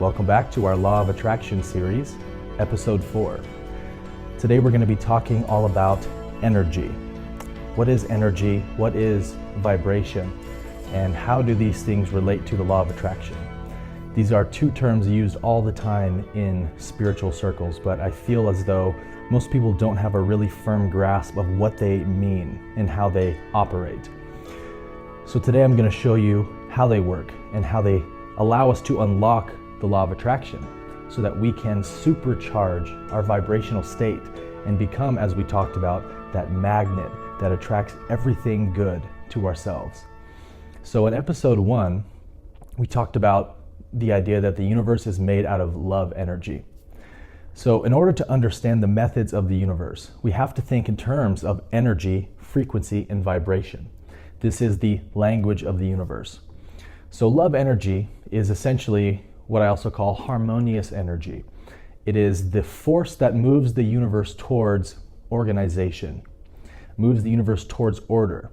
Welcome back to our Law of Attraction series, episode 4. Today we're going to be talking all about energy. What is energy? What is vibration? And how do these things relate to the law of attraction? These are two terms used all the time in spiritual circles, but I feel as though most people don't have a really firm grasp of what they mean and how they operate. So today I'm going to show you how they work and how they allow us to unlock the law of attraction so that we can supercharge our vibrational state and become, as we talked about, that magnet that attracts everything good to ourselves. So in episode 1, we talked about the idea that the universe is made out of love energy. So in order to understand the methods of the universe, we have to think in terms of energy, frequency, and vibration. This is the language of the universe. So love energy is essentially what I also call harmonious energy. It is the force that moves the universe towards organization, moves the universe towards order.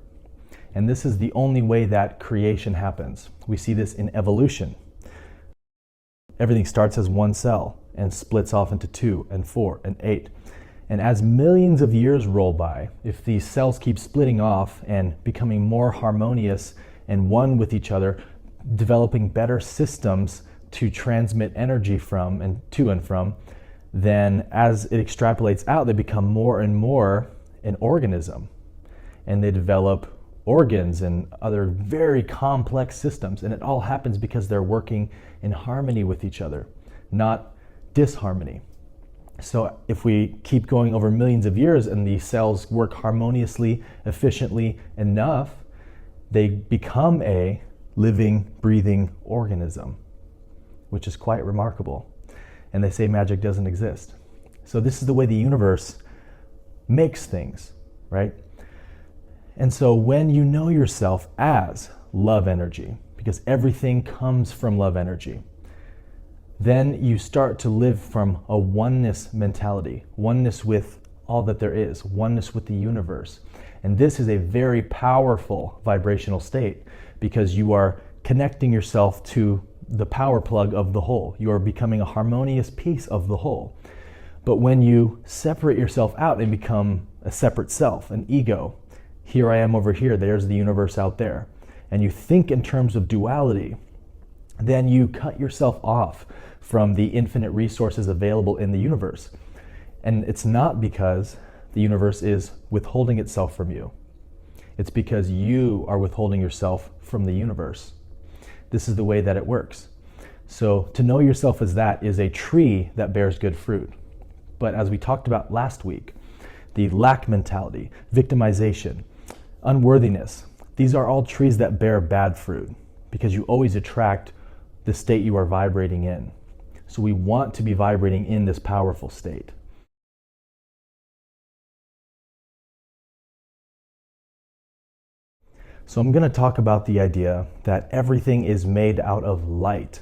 And this is the only way that creation happens. We see this in evolution. Everything starts as one cell and splits off into 2 and 4 and 8. And as millions of years roll by, if these cells keep splitting off and becoming more harmonious and one with each other, developing better systems to transmit energy from and to and from, then as it extrapolates out, they become more and more an organism. And they develop organs and other very complex systems. And it all happens because they're working in harmony with each other, not disharmony. So if we keep going over millions of years and these cells work harmoniously, efficiently enough, they become a living, breathing organism, which is quite remarkable. And they say magic doesn't exist. So this is the way the universe makes things, right? And so when you know yourself as love energy, because everything comes from love energy, then you start to live from a oneness mentality, oneness with all that there is, oneness with the universe. And this is a very powerful vibrational state because you are connecting yourself to the power plug of the whole. You are becoming a harmonious piece of the whole. But when you separate yourself out and become a separate self, an ego, here I am over here, there's the universe out there, and you think in terms of duality, then you cut yourself off from the infinite resources available in the universe. And it's not because the universe is withholding itself from you. It's because you are withholding yourself from the universe. This is the way that it works. So to know yourself as that is a tree that bears good fruit. But as we talked about last week, the lack mentality, victimization, unworthiness, these are all trees that bear bad fruit because you always attract the state you are vibrating in. So we want to be vibrating in this powerful state. So I'm going to talk about the idea that everything is made out of light.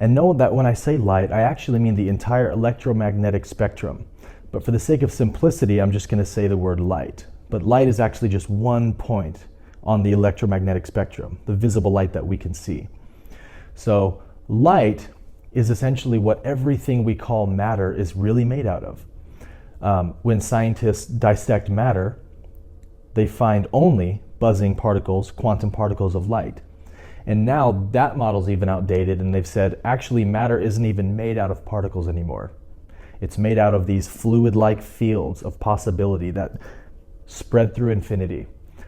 And know that when I say light, I actually mean the entire electromagnetic spectrum. But for the sake of simplicity, I'm just going to say the word light. But light is actually just one point on the electromagnetic spectrum, the visible light that we can see. So light is essentially what everything we call matter is really made out of. When scientists dissect matter, they find only buzzing particles, quantum particles of light. And now that model's even outdated, and they've said actually matter isn't even made out of particles anymore. It's made out of these fluid-like fields of possibility that spread through infinity.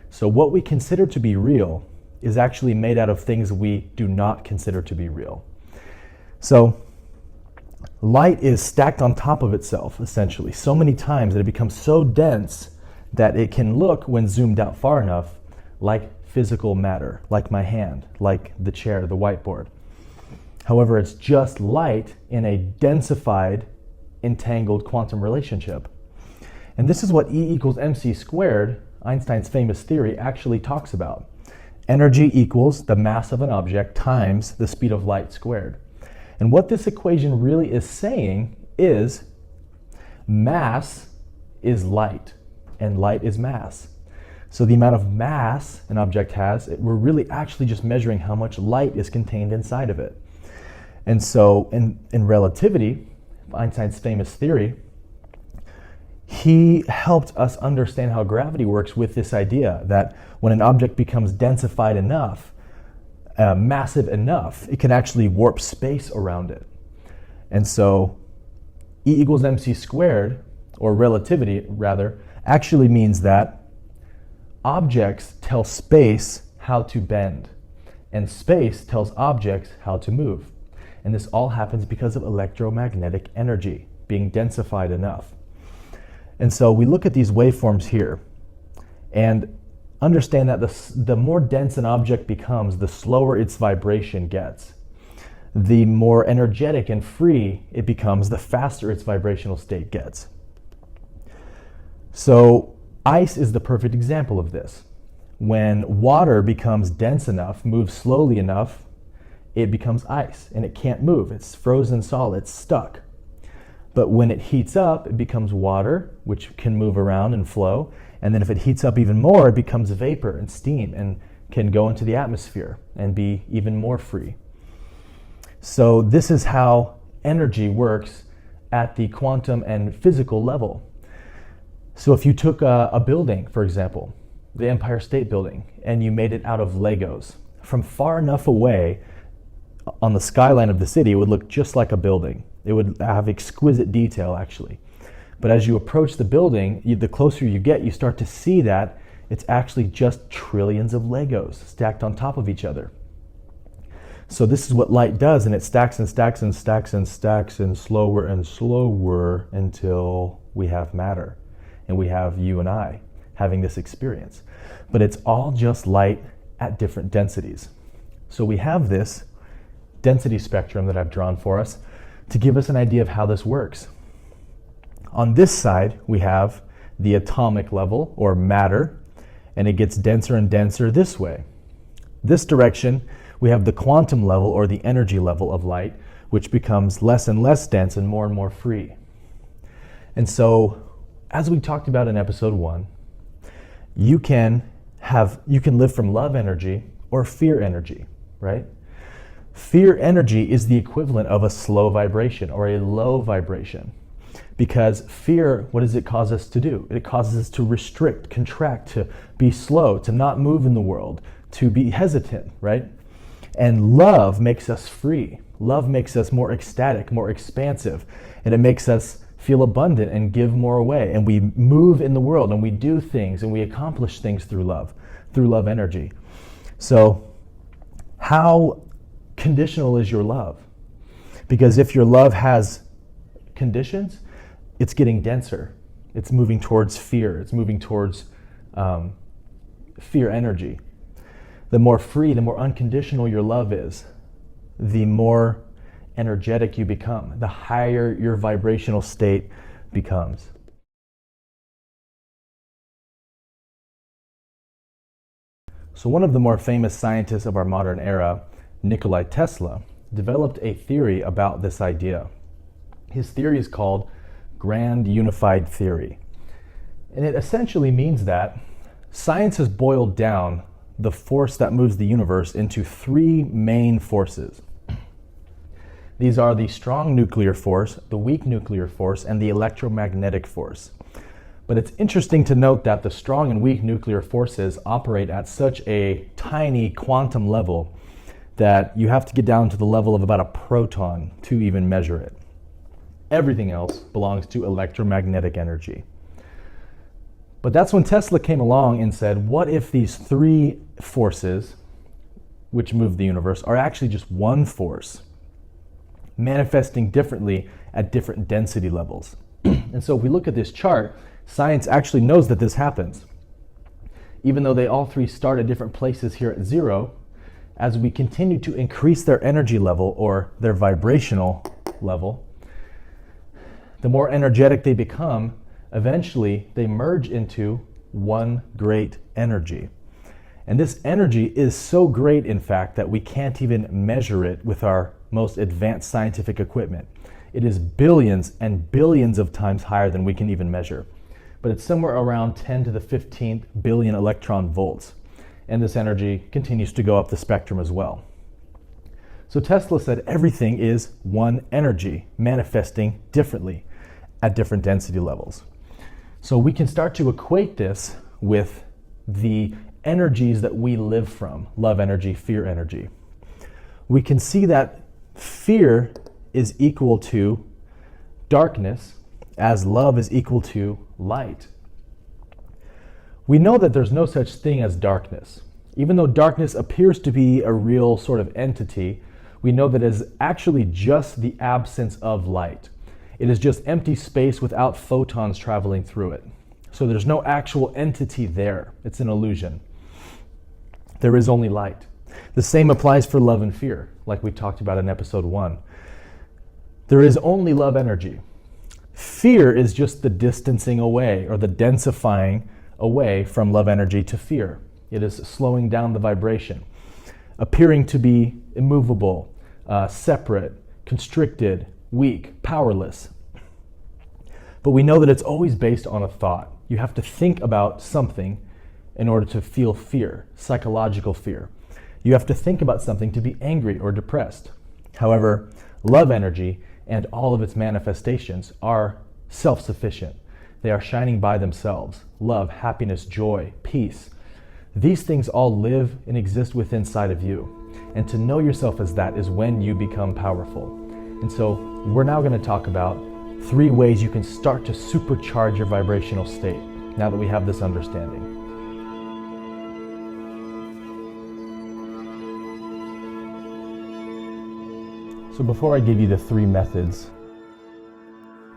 So what we consider to be real is actually made out of things we do not consider to be real. So light is stacked on top of itself, essentially, so many times that it becomes so dense that it can look, when zoomed out far enough, like physical matter, like my hand, like the chair, the whiteboard. However, it's just light in a densified, entangled quantum relationship. And this is what E equals mc squared, Einstein's famous theory, actually talks about. Energy equals the mass of an object times the speed of light squared. And what this equation really is saying is mass is light and light is mass. So the amount of mass an object has, we're really actually just measuring how much light is contained inside of it. And so in relativity, Einstein's famous theory, he helped us understand how gravity works with this idea that when an object becomes densified enough, massive enough, it can actually warp space around it. And so E equals mc squared, or relativity rather, actually means that objects tell space how to bend, and space tells objects how to move. And this all happens because of electromagnetic energy being densified enough. And so we look at these waveforms here and understand that the more dense an object becomes, the slower its vibration gets. The more energetic and free it becomes, the faster its vibrational state gets. So ice is the perfect example of this. When water becomes dense enough, moves slowly enough, it becomes ice and it can't move. It's frozen solid, it's stuck. But when it heats up, it becomes water, which can move around and flow. And then if it heats up even more, it becomes vapor and steam and can go into the atmosphere and be even more free. So this is how energy works at the quantum and physical level. So if you took a building, for example, the Empire State Building, and you made it out of Legos, from far enough away on the skyline of the city, it would look just like a building. It would have exquisite detail, actually. But as you approach the building, the closer you get, you start to see that it's actually just trillions of Legos stacked on top of each other. So this is what light does, and it stacks and stacks and stacks and stacks and slower until we have matter. And we have you and I having this experience. But it's all just light at different densities. So we have this density spectrum that I've drawn for us to give us an idea of how this works. On this side, we have the atomic level, or matter, and it gets denser and denser this way. This direction, we have the quantum level, or the energy level of light, which becomes less and less dense and more free. And so, as we talked about in episode 1, you can live from love energy or fear energy, right? Fear energy is the equivalent of a slow vibration or a low vibration. Because fear, what does it cause us to do? It causes us to restrict, contract, to be slow, to not move in the world, to be hesitant, right? And love makes us free. Love makes us more ecstatic, more expansive, and it makes us feel abundant and give more away. And we move in the world and we do things and we accomplish things through love energy. So how conditional is your love? Because if your love has conditions, it's getting denser. It's moving towards fear. It's moving towards fear energy. The more free, the more unconditional your love is, the more energetic you become, the higher your vibrational state becomes. So one of the more famous scientists of our modern era, Nikola Tesla, developed a theory about this idea. His theory is called Grand Unified Theory. And it essentially means that science has boiled down the force that moves the universe into 3 main forces. These are the strong nuclear force, the weak nuclear force, and the electromagnetic force. But it's interesting to note that the strong and weak nuclear forces operate at such a tiny quantum level that you have to get down to the level of about a proton to even measure it. Everything else belongs to electromagnetic energy. But that's when Tesla came along and said, what if these 3 forces, which move the universe, are actually just one force, manifesting differently at different density levels? And so if we look at this chart, science actually knows that this happens. Even though they all 3 start at different places here at 0, as we continue to increase their energy level or their vibrational level, the more energetic they become, eventually they merge into one great energy. And this energy is so great, in fact, that we can't even measure it with our most advanced scientific equipment. It is billions and billions of times higher than we can even measure. But it's somewhere around 10 to the 15th billion electron volts. And this energy continues to go up the spectrum as well. So Tesla said everything is one energy, manifesting differently at different density levels. So we can start to equate this with the energies that we live from, love energy, fear energy. We can see that fear is equal to darkness, as love is equal to light. We know that there's no such thing as darkness. Even though darkness appears to be a real sort of entity, we know that it is actually just the absence of light. It is just empty space without photons traveling through it. So there's no actual entity there. It's an illusion. There is only light. The same applies for love and fear, like we talked about in episode 1. There is only love energy. Fear is just the distancing away, or the densifying away from love energy to fear. It is slowing down the vibration, appearing to be immovable, separate, constricted, weak, powerless. But we know that it's always based on a thought. You have to think about something in order to feel fear, psychological fear. You have to think about something to be angry or depressed. However, love energy and all of its manifestations are self-sufficient. They are shining by themselves. Love, happiness, joy, peace. These things all live and exist within inside of you. And to know yourself as that is when you become powerful. And so we're now going to talk about 3 ways you can start to supercharge your vibrational state now that we have this understanding. So before I give you the 3 methods,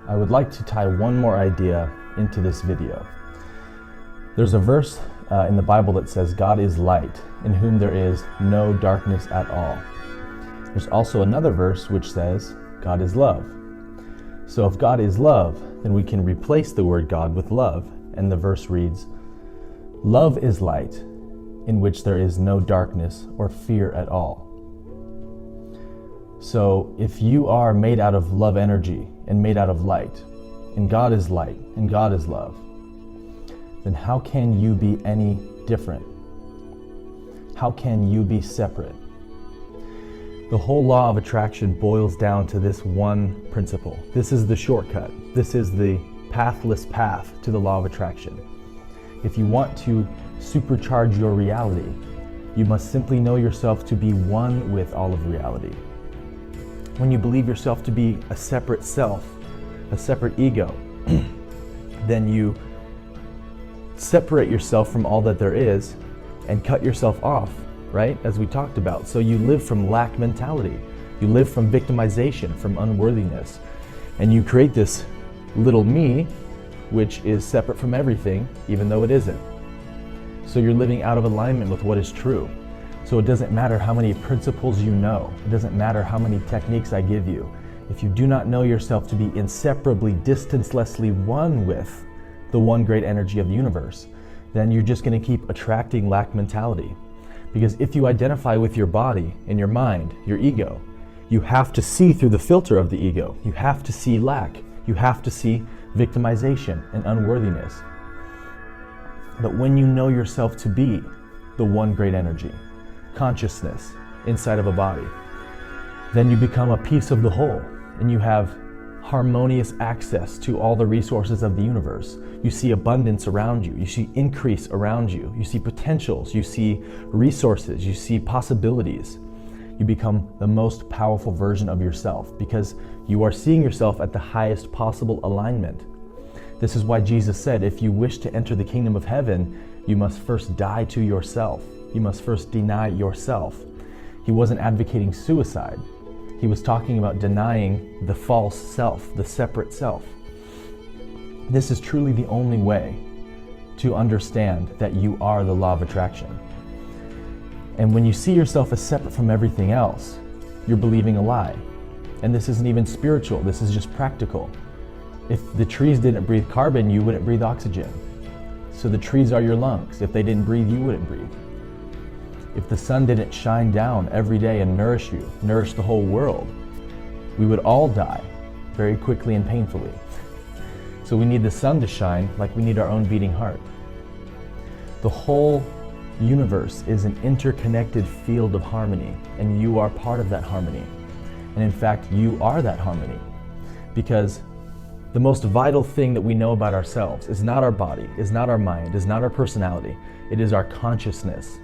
I would like to tie one more idea into this video. There's a verse in the Bible that says, God is light, in whom there is no darkness at all. There's also another verse which says, God is love. So if God is love, then we can replace the word God with love, and the verse reads, love is light, in which there is no darkness or fear at all. So if you are made out of love energy and made out of light, and God is light and God is love, then how can you be any different? How can you be separate? The whole law of attraction boils down to this one principle. This is the shortcut. This is the pathless path to the law of attraction. If you want to supercharge your reality, you must simply know yourself to be one with all of reality. When you believe yourself to be a separate self, a separate ego, then you separate yourself from all that there is and cut yourself off, right? As we talked about. So you live from lack mentality. You live from victimization, from unworthiness. And you create this little me, which is separate from everything, even though it isn't. So you're living out of alignment with what is true. So it doesn't matter how many principles you know. It doesn't matter how many techniques I give you. If you do not know yourself to be inseparably, distancelessly one with the one great energy of the universe, then you're just going to keep attracting lack mentality. Because if you identify with your body and your mind, your ego, you have to see through the filter of the ego. You have to see lack. You have to see victimization and unworthiness. But when you know yourself to be the one great energy, consciousness inside of a body, then you become a piece of the whole and you have harmonious access to all the resources of the universe. You see abundance around you. You see increase around you. You see potentials. You see resources. You see possibilities. You become the most powerful version of yourself because you are seeing yourself at the highest possible alignment. This is why Jesus said, if you wish to enter the kingdom of heaven, you must first die to yourself. You must first deny yourself. He wasn't advocating suicide. He was talking about denying the false self, the separate self. This is truly the only way to understand that you are the law of attraction. And when you see yourself as separate from everything else, you're believing a lie. And this isn't even spiritual, this is just practical. If the trees didn't breathe carbon, you wouldn't breathe oxygen. So the trees are your lungs. If they didn't breathe, you wouldn't breathe. If the sun didn't shine down every day and nourish you, nourish the whole world, we would all die very quickly and painfully. So we need the sun to shine like we need our own beating heart. The whole universe is an interconnected field of harmony, and you are part of that harmony. And in fact, you are that harmony. Because the most vital thing that we know about ourselves is not our body, is not our mind, is not our personality. It is our consciousness.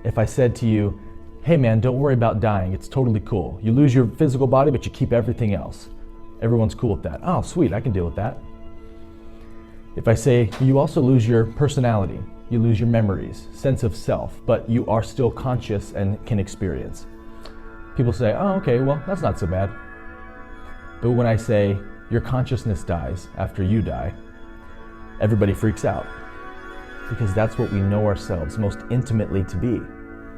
If I said to you, hey man, don't worry about dying, it's totally cool. You lose your physical body, but you keep everything else. Everyone's cool with that. Oh, sweet, I can deal with that. If I say, you also lose your personality, you lose your memories, sense of self, but you are still conscious and can experience. People say, oh, okay, well, that's not so bad. But when I say, your consciousness dies after you die, everybody freaks out. Because that's what we know ourselves most intimately to be.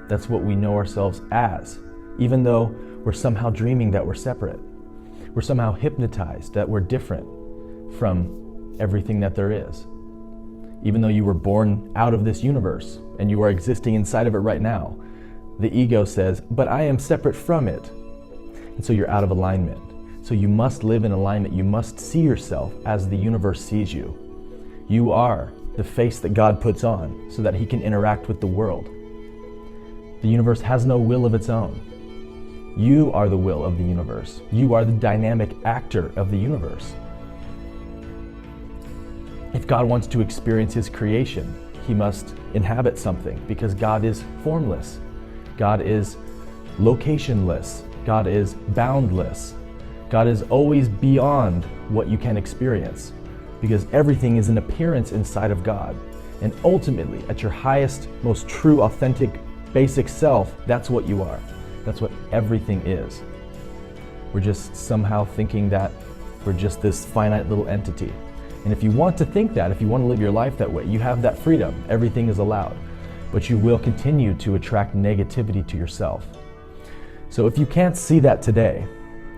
That's what we know ourselves as, even though we're somehow dreaming that we're separate. We're somehow hypnotized that we're different from everything that there is. Even though you were born out of this universe and you are existing inside of it right now, the ego says, but I am separate from it. And so you're out of alignment. So you must live in alignment. You must see yourself as the universe sees you. You are the face that God puts on so that he can interact with the world. The universe has no will of its own. You are the will of the universe. You are the dynamic actor of the universe. If God wants to experience his creation, he must inhabit something because God is formless. God is locationless. God is boundless. God is always beyond what you can experience because everything is an appearance inside of God. And ultimately, at your highest, most true, authentic, basic self, that's what you are. That's what everything is. We're just somehow thinking that we're just this finite little entity. And if you want to think that, if you want to live your life that way, you have that freedom. Everything is allowed. But you will continue to attract negativity to yourself. So if you can't see that today,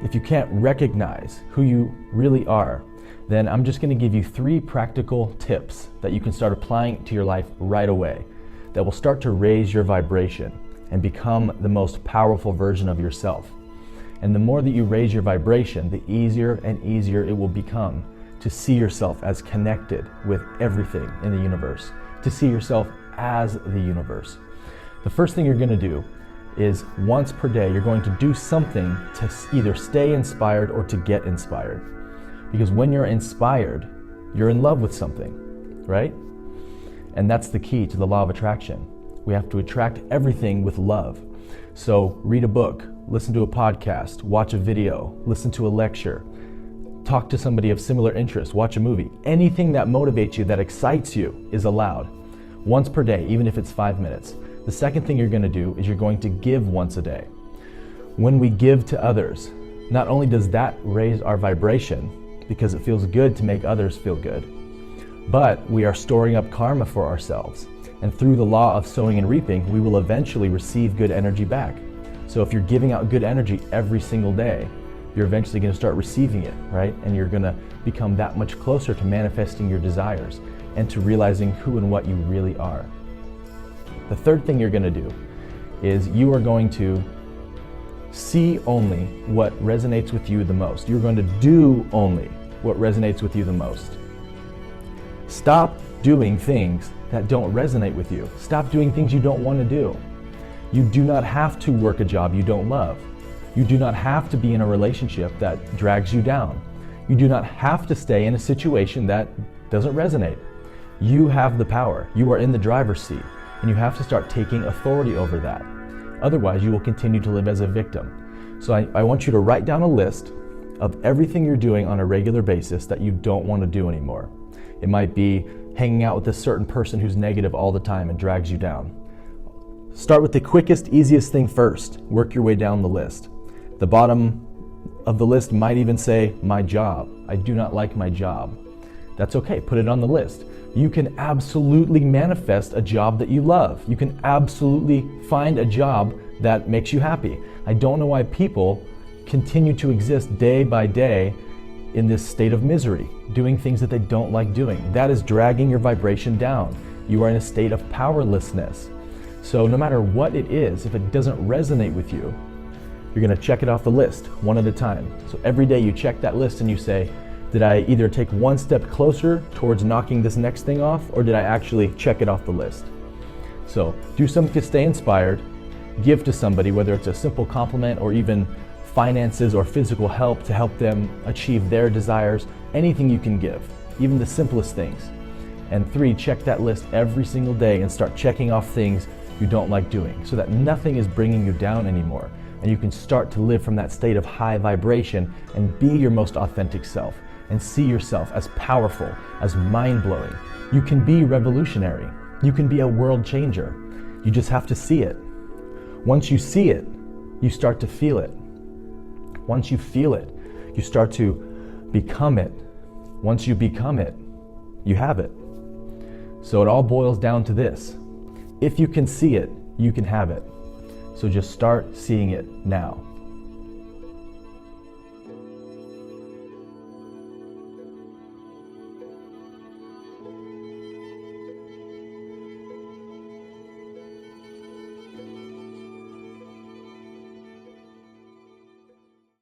if you can't recognize who you really are, then I'm just going to give you 3 practical tips that you can start applying to your life right away that will start to raise your vibration and become the most powerful version of yourself. And the more that you raise your vibration, the easier and easier it will become to see yourself as connected with everything in the universe, to see yourself as the universe. The first thing you're going to do is once per day, you're going to do something to either stay inspired or to get inspired. Because when you're inspired, you're in love with something, right? And that's the key to the law of attraction. We have to attract everything with love. So read a book, listen to a podcast, watch a video, listen to a lecture, talk to somebody of similar interest, watch a movie. Anything that motivates you, that excites you, is allowed. Once per day, even if it's 5 minutes. The second thing you're going to do is you're going to give once a day. When we give to others, not only does that raise our vibration, because it feels good to make others feel good, but we are storing up karma for ourselves. And through the law of sowing and reaping, we will eventually receive good energy back. So if you're giving out good energy every single day, you're eventually going to start receiving it, right? And you're going to become that much closer to manifesting your desires and to realizing who and what you really are. The third thing you're going to do is you are going to see only what resonates with you the most. You're going to do only what resonates with you the most. Stop doing things that don't resonate with you. Stop doing things you don't want to do. You do not have to work a job you don't love. You do not have to be in a relationship that drags you down. You do not have to stay in a situation that doesn't resonate. You have the power. You are in the driver's seat, and you have to start taking authority over that. Otherwise, you will continue to live as a victim. So I want you to write down a list of everything you're doing on a regular basis that you don't want to do anymore. It might be hanging out with a certain person who's negative all the time and drags you down. Start with the quickest, easiest thing first. Work your way down the list. The bottom of the list might even say, my job. I do not like my job. That's okay, put it on the list. You can absolutely manifest a job that you love. You can absolutely find a job that makes you happy. I don't know why people continue to exist day by day in this state of misery, doing things that they don't like doing. That is dragging your vibration down. You are in a state of powerlessness. So no matter what it is, if it doesn't resonate with you, you're going to check it off the list one at a time. So every day you check that list and you say, did I either take one step closer towards knocking this next thing off, or did I actually check it off the list? So do something to stay inspired, give to somebody, whether it's a simple compliment or even finances or physical help to help them achieve their desires, anything you can give, even the simplest things. And 3, check that list every single day and start checking off things you don't like doing so that nothing is bringing you down anymore. And you can start to live from that state of high vibration and be your most authentic self and see yourself as powerful, as mind-blowing. You can be revolutionary. You can be a world changer. You just have to see it. Once you see it, you start to feel it. Once you feel it, you start to become it. Once you become it, you have it. So it all boils down to this. If you can see it, you can have it. So just start seeing it now.